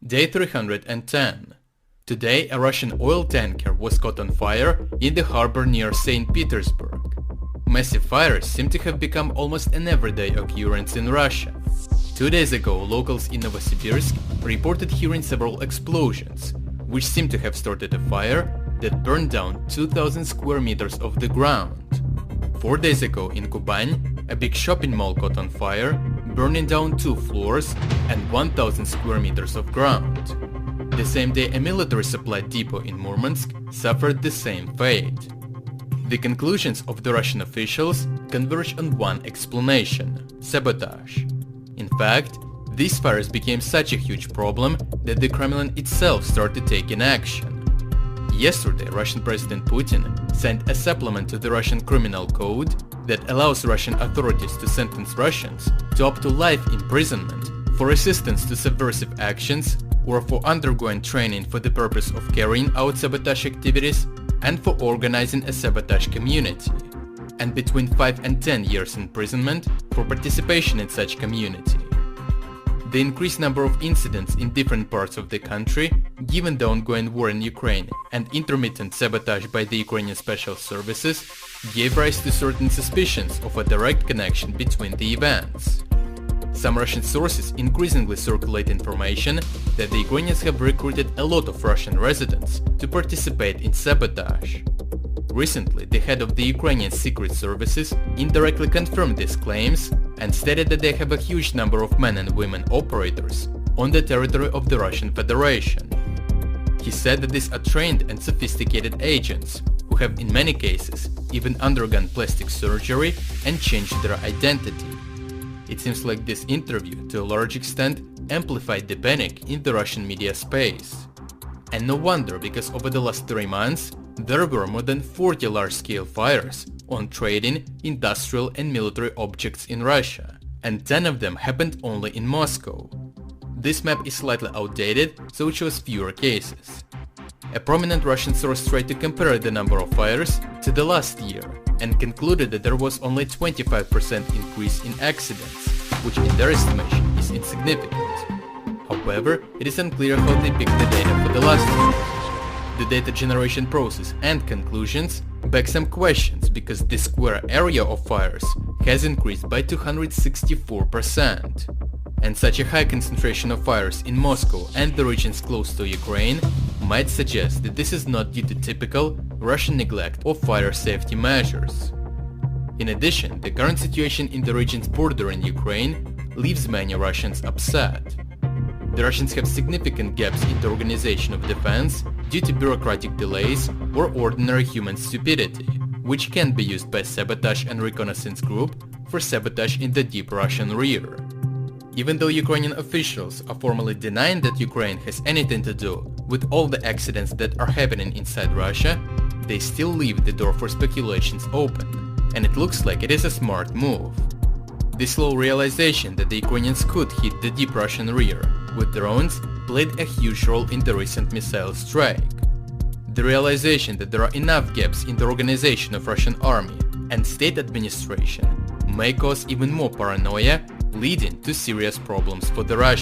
Day 310. Today, a Russian oil tanker was caught on fire in the harbor near St. Petersburg. Massive fires seem to have become almost an everyday occurrence in Russia. 2 days ago, locals in Novosibirsk reported hearing several explosions, which seem to have started a fire that burned down 2,000 square meters of the ground. 4 days ago in Kuban, a big shopping mall caught on fire, burning down 2 floors and 1,000 square meters of ground. The same day, a military supply depot in Murmansk suffered the same fate. The conclusions of the Russian officials converge on one explanation: sabotage. In fact, these fires became such a huge problem that the Kremlin itself started taking action. Yesterday, Russian President Putin signed a supplement to the Russian Criminal Code that allows Russian authorities to sentence Russians to up to life imprisonment for assistance to subversive actions or for undergoing training for the purpose of carrying out sabotage activities and for organizing a sabotage community, and between 5 and 10 years imprisonment for participation in such community. The increased number of incidents in different parts of the country, given the ongoing war in Ukraine and intermittent sabotage by the Ukrainian special services, gave rise to certain suspicions of a direct connection between the events. Some Russian sources increasingly circulate information that the Ukrainians have recruited a lot of Russian residents to participate in sabotage. Recently, the head of the Ukrainian secret services indirectly confirmed these claims and stated that they have a huge number of men and women operators on the territory of the Russian Federation. He said that these are trained and sophisticated agents who have in many cases even undergone plastic surgery and changed their identity. It seems like this interview to a large extent amplified the panic in the Russian media space. And no wonder, because over the last 3 months there were more than 40 large-scale fires on trading, industrial and military objects in Russia, and 10 of them happened only in Moscow. This map is slightly outdated, so it shows fewer cases. A prominent Russian source tried to compare the number of fires to the last year and concluded that there was only 25% increase in accidents, which in their estimation is insignificant. However, it is unclear how they picked the data for the last year. The data generation process and conclusions beg some questions, because the square area of fires has increased by 264%. And such a high concentration of fires in Moscow and the regions close to Ukraine might suggest that this is not due to typical Russian neglect of fire safety measures. In addition, the current situation in the regions bordering Ukraine leaves many Russians upset. The Russians have significant gaps in the organization of defense due to bureaucratic delays or ordinary human stupidity, which can be used by sabotage and reconnaissance group for sabotage in the deep Russian rear. Even though Ukrainian officials are formally denying that Ukraine has anything to do with all the accidents that are happening inside Russia, they still leave the door for speculations open, and it looks like it is a smart move. The slow realization that the Ukrainians could hit the deep Russian rear with drones played a huge role in the recent missile strike. The realization that there are enough gaps in the organization of Russian army and state administration may cause even more paranoia, leading to serious problems for the Russians.